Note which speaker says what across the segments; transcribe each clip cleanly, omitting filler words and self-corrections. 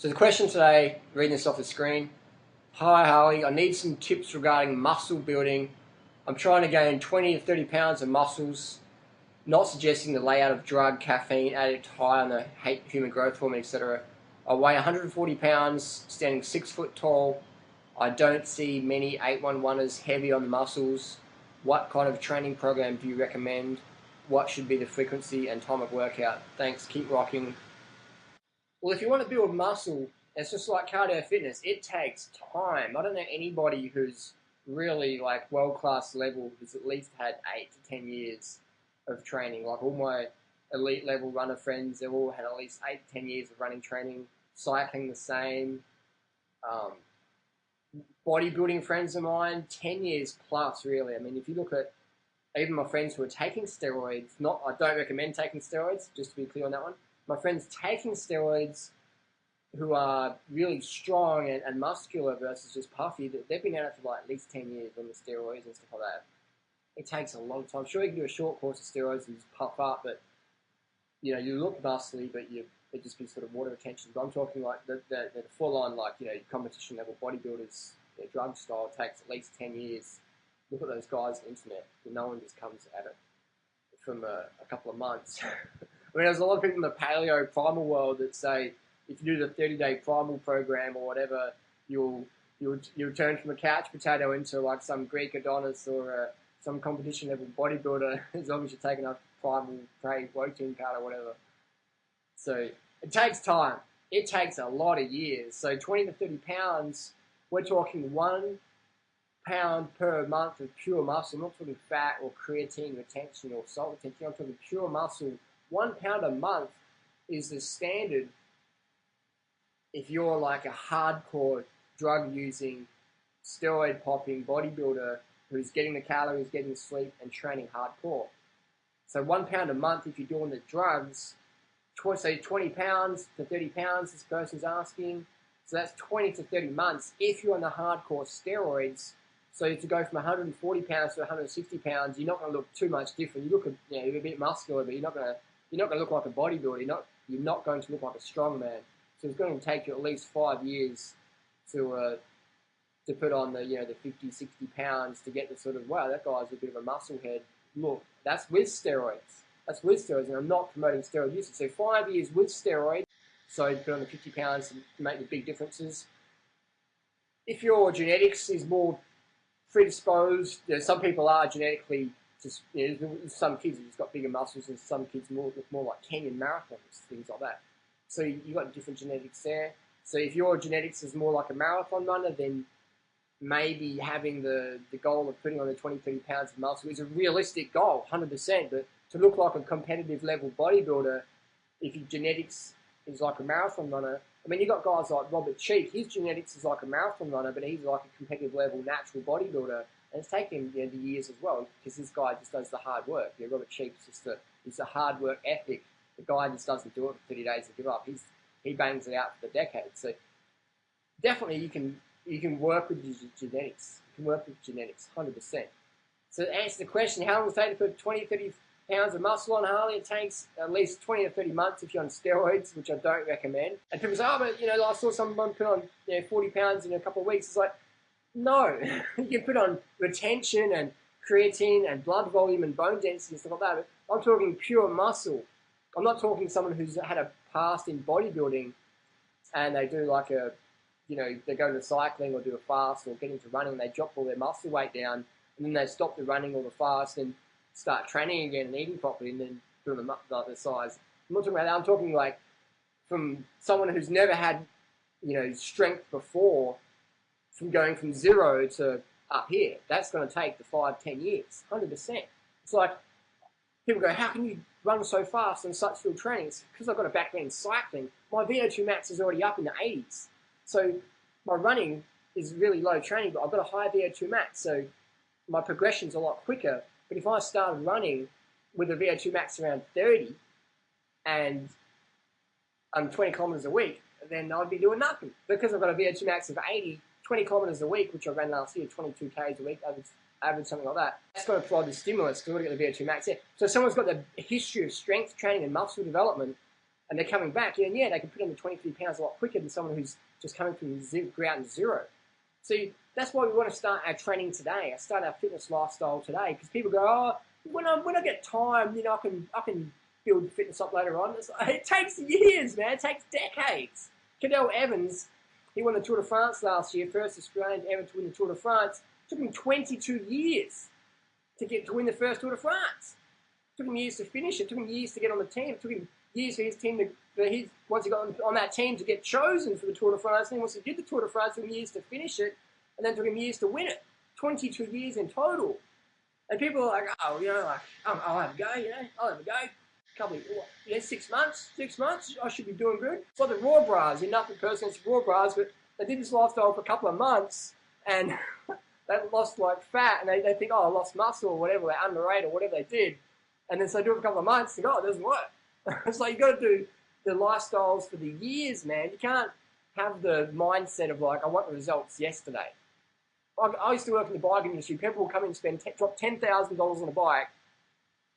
Speaker 1: So the question today, reading this off the screen. Hi Harley, I need some tips regarding muscle building. I'm trying to gain 20 to 30 pounds of muscles, not suggesting the layout of drug, caffeine, addict high on the human growth hormone, etc. I weigh 140 pounds, standing 6 foot tall. I don't see many 811ers heavy on the muscles. What kind of training program do you recommend? What should be the frequency and time of workout? Thanks, keep rocking. Well, if you want to build muscle, it's just like cardio fitness. It takes time. I don't know anybody who's really like world-class level who's at least had 8 to 10 years of training. Like all my elite level runner friends, they've all had at least 8 to 10 years of running training, cycling the same. Bodybuilding friends of mine, 10 years plus really. I mean, if you look at even my friends who are taking steroids, I don't recommend taking steroids, just to be clear on that one. My friends taking steroids who are really strong and muscular versus just puffy, they've been at it for like at least 10 years on the steroids and stuff like that. It takes a long time. Sure, you can do a short course of steroids and just puff up, but you know, you look muscly, but it just be sort of water retention. But I'm talking like the full-on, like, you know, competition level bodybuilders, their drug style takes at least 10 years. Look at those guys on the internet. No one just comes at it from a couple of months. I mean, there's a lot of people in the paleo primal world that say if you do the 30-day primal program or whatever, you'll turn from a couch potato into like some Greek Adonis or some competition level bodybuilder as long as you're taking a primal protein powder or whatever. So it takes time. It takes a lot of years. So 20 to 30 pounds, we're talking 1 pound per month of pure muscle. I'm not talking fat or creatine retention or salt retention. I'm talking pure muscle. 1 pound a month is the standard if you're like a hardcore drug-using, steroid-popping bodybuilder who's getting the calories, getting the sleep, and training hardcore. So 1 pound a month if you're doing the drugs, say 20 pounds to 30 pounds this person's asking. So that's 20 to 30 months if you're on the hardcore steroids. So to go from 140 pounds to 160 pounds, you're not going to look too much different. You look, you're a bit muscular, but you're not going to look like a bodybuilder. You're not going to look like a strong man. So it's going to take you at least 5 years to put on the 50, 60 pounds to get the sort of, wow, that guy's a bit of a muscle head look. That's with steroids. That's with steroids, and I'm not promoting steroid usage. So 5 years with steroids, so put on the 50 pounds to make the big differences. If your genetics is more predisposed, some people are genetically just, some kids have just got bigger muscles and some kids look more like Kenyan marathons, things like that. So you've got different genetics there. So if your genetics is more like a marathon runner, then maybe having the goal of putting on the 20, 30 pounds of muscle is a realistic goal, 100%. But to look like a competitive level bodybuilder, if your genetics is like a marathon runner, I mean, you've got guys like Robert Cheek. His genetics is like a marathon runner, but he's like a competitive level natural bodybuilder. And it's taken him the years as well, because this guy just does the hard work. Robert Cheek's it's a hard work ethic. The guy just doesn't do it for 30 days and give up. He bangs it out for the decade. So definitely you can work with your genetics. You can work with genetics, 100%. So to answer the question, how long does it take to put 20, 30 pounds of muscle on, Harley? It takes at least 20 to 30 months if you're on steroids, which I don't recommend. And people say, oh, but I saw someone put on 40 pounds in a couple of weeks. It's like, no. You can put on retention and creatine and blood volume and bone density and stuff like that. But I'm talking pure muscle. I'm not talking someone who's had a past in bodybuilding and they do like they go into cycling or do a fast or get into running and they drop all their muscle weight down and then they stop the running or the fast and start training again and eating properly and then doing the size. I'm not talking about that. I'm talking like from someone who's never had, strength before, from going from 0 to up here. That's going to take the 5, 10 years, 100%. It's like people go, how can you run so fast on such little training? It's because I've got a background in cycling. My VO2 max is already up in the 80s. So my running is really low training, but I've got a high VO2 max. So my progression's a lot quicker. But if I started running with a VO2 max around 30 and I'm 20 kilometers a week, then I'd be doing nothing. Because I've got a VO2 max of 80, 20 kilometers a week, which I ran last year, 22 Ks a week, average something like that. That's going to provide the stimulus because we've got to get the VO2 max in. So if someone's got the history of strength training and muscle development, and they're coming back, and yeah, they can put on the 23 pounds a lot quicker than someone who's just coming from ground zero. So that's why we want to start our training today. Start our fitness lifestyle today, because people go, oh, when I get time, you know, I can build fitness up later on. It takes years, man. It takes decades. Cadel Evans, he won the Tour de France last year, first Australian ever to win the Tour de France. It took him 22 years to win the first Tour de France. It took him years to finish it. It took him years to get on the team. It took him years for his team once he got on that team to get chosen for the Tour de France. And then once he did the Tour de France, it took him years to finish it, and then it took him years to win it. 22 years in total. And people are like, oh, you know, like, I'll have a go, you know, I'll have a go. 6 months, I should be doing good. It's like the Raw Bras. You're nothing personal against Raw Bras, but they did this lifestyle for a couple of months, and they lost like fat, and they think, oh, I lost muscle or whatever, they're underrated or whatever they did. And then so they do it for a couple of months, and oh, it doesn't work. It's like, you got to do the lifestyles for the years, man. You can't have the mindset of like, I want the results yesterday. I used to work in the bike industry. People will come in and drop $10,000 on a bike,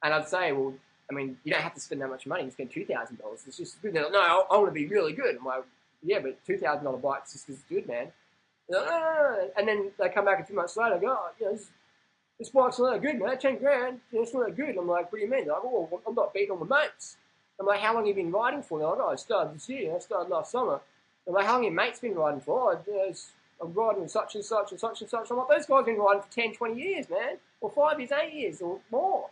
Speaker 1: and I'd say, well, I mean, you don't have to spend that much money. You spend $2,000. It's just good. Like, no, I want to be really good. I'm like, yeah, but $2,000 bike's just as good, man. Like, no. And then they come back a few months later and go, oh, you know, this bike's not that good, man. 10 grand, you know, it's not that good. I'm like, what do you mean? They're like, oh, I'm not beating all my mates. I'm like, how long have you been riding for? They're like, oh, I started this year. I started last summer. I'm like, how long have your mates been riding for? Oh, I'm riding with such and such and such and such. I'm like, those guys have been riding for 10, 20 years, man. Or 5 years, 8 years, or more.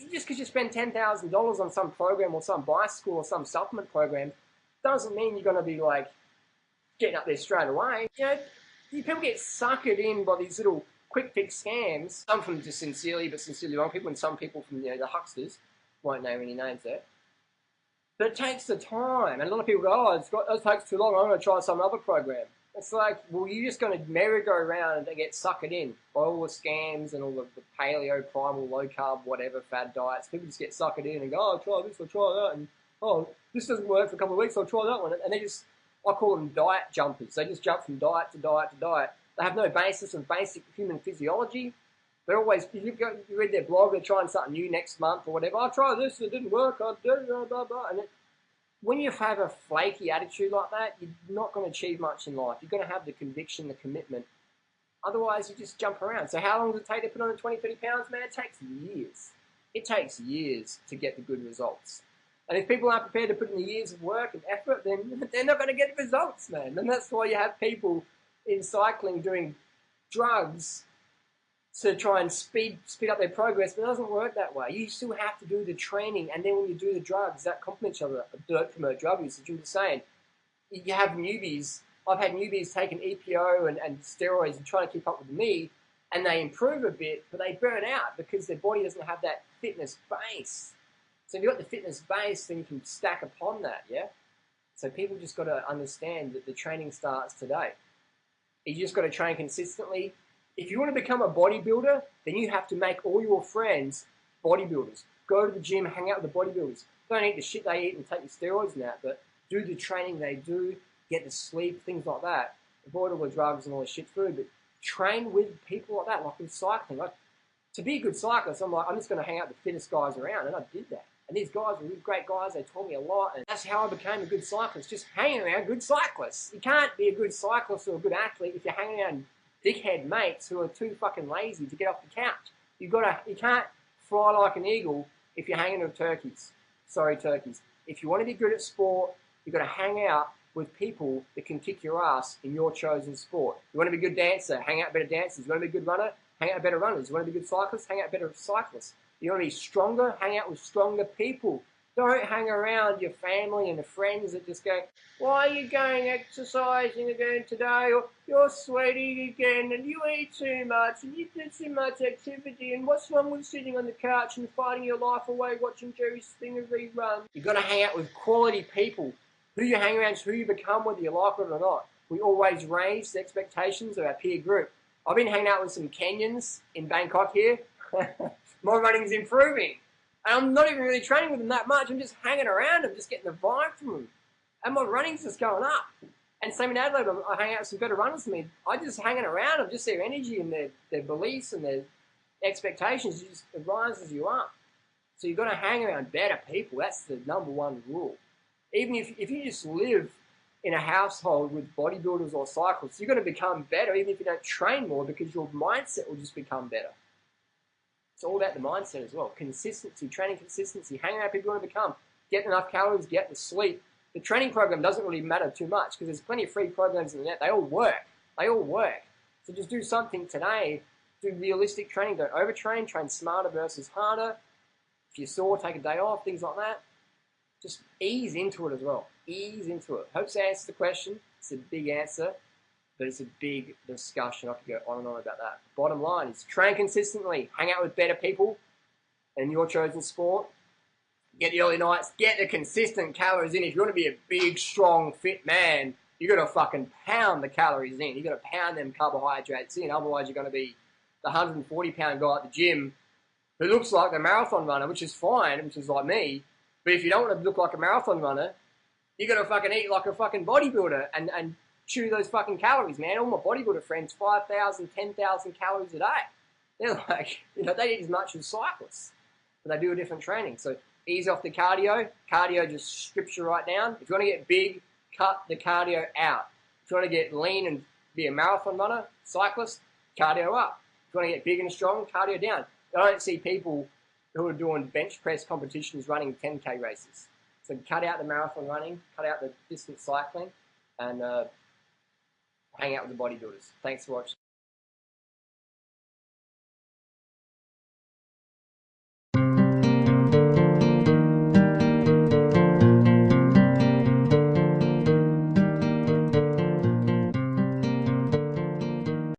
Speaker 1: Just because you spend $10,000 on some program or some bicycle or some supplement program doesn't mean you're going to be like getting up there straight away. You know, people get suckered in by these little quick fix scams. Some from just sincerely wrong people, and some people from, you know, the hucksters. Won't name any names there. But it takes the time, and a lot of people go, oh, it takes too long, I'm going to try some other program. It's like, well, you're just going to merry-go-round and get suckered in by all the scams and all the paleo, primal, low-carb, whatever, fad diets. People just get suckered in and go, oh, I'll try this, I'll try that, and oh, this doesn't work for a couple of weeks, I'll try that one. And they just, I call them diet jumpers. They just jump from diet to diet to diet. They have no basis of basic human physiology. They're always, you read their blog, they're trying something new next month or whatever. I'll try this, it didn't work, I'll do it, blah, blah, blah. And when you have a flaky attitude like that, you're not going to achieve much in life. You're going to have the conviction, the commitment. Otherwise, you just jump around. So how long does it take to put on the 20, 30 pounds, man? It takes years. It takes years to get the good results. And if people aren't prepared to put in the years of work and effort, then they're not going to get the results, man. And that's why you have people in cycling doing drugs to try and speed up their progress, but it doesn't work that way. You still have to do the training, and then when you do the drugs, that complement each other. Dirt promote drug usage. You were saying, you have newbies. I've had newbies taking EPO and steroids and trying to keep up with me, and they improve a bit, but they burn out because their body doesn't have that fitness base. So if you've got the fitness base, then you can stack upon that, yeah? So people just got to understand that the training starts today. You just got to train consistently. If you want to become a bodybuilder, then you have to make all your friends bodybuilders. Go to the gym, hang out with the bodybuilders. Don't eat the shit they eat and take the steroids and that, but do the training they do, get the sleep, things like that. Avoid all the drugs and all the shit through, but train with people like that, like in cycling. Like, to be a good cyclist, I'm like, I'm just going to hang out with the fittest guys around, and I did that. And these guys were really great guys. They taught me a lot, and that's how I became a good cyclist, just hanging around good cyclists. You can't be a good cyclist or a good athlete if you're hanging around dickhead mates who are too fucking lazy to get off the couch. You can't fly like an eagle if you're hanging with turkeys. Sorry, turkeys. If you want to be good at sport, you've got to hang out with people that can kick your ass in your chosen sport. You want to be a good dancer, hang out with better dancers. You want to be a good runner, hang out with better runners. You want to be a good cyclist, hang out with better cyclists. You want to be stronger, hang out with stronger people. Don't hang around your family and the friends that just go, why are you going exercising again today? Or you're sweating again and you eat too much and you did too much activity, and what's wrong with sitting on the couch and fighting your life away watching Jerry Springer rerun? You've got to hang out with quality people. Who you hang around is who you become, whether you like it or not. We always raise the expectations of our peer group. I've been hanging out with some Kenyans in Bangkok here. My running's improving. And I'm not even really training with them that much. I'm just hanging around them, just getting the vibe from them. And my running's just going up. And same in Adelaide, I hang out with some better runners than me. I just hanging around them, just their energy and their beliefs and their expectations, it rises you up. So you've got to hang around better people. That's the number one rule. Even if you just live in a household with bodybuilders or cyclists, you're going to become better even if you don't train more because your mindset will just become better. It's all about the mindset as well. Consistency, training consistency, hang around people you want to become. Get enough calories, get the sleep. The training program doesn't really matter too much because there's plenty of free programs in the net. They all work. They all work. So just do something today. Do realistic training. Don't overtrain. Train smarter versus harder. If you're sore, take a day off, things like that. Just ease into it as well. Ease into it. Hope that answers the question. It's a big answer, but it's a big discussion. I could go on and on about that. Bottom line is train consistently. Hang out with better people in your chosen sport. Get the early nights. Get the consistent calories in. If you want to be a big, strong, fit man, you got to fucking pound the calories in. You got to pound them carbohydrates in. Otherwise, you're going to be the 140-pound guy at the gym who looks like a marathon runner, which is fine, which is like me. But if you don't want to look like a marathon runner, you got to fucking eat like a fucking bodybuilder and chew those fucking calories, man. All my bodybuilder friends, 5,000, 10,000 calories a day. They're like, they eat as much as cyclists, but they do a different training. So ease off the cardio. Cardio just strips you right down. If you want to get big, cut the cardio out. If you want to get lean and be a marathon runner, cyclist, cardio up. If you want to get big and strong, cardio down. I don't see people who are doing bench press competitions running 10K races. So cut out the marathon running, cut out the distance cycling, and hang out with the bodybuilders. Thanks for watching.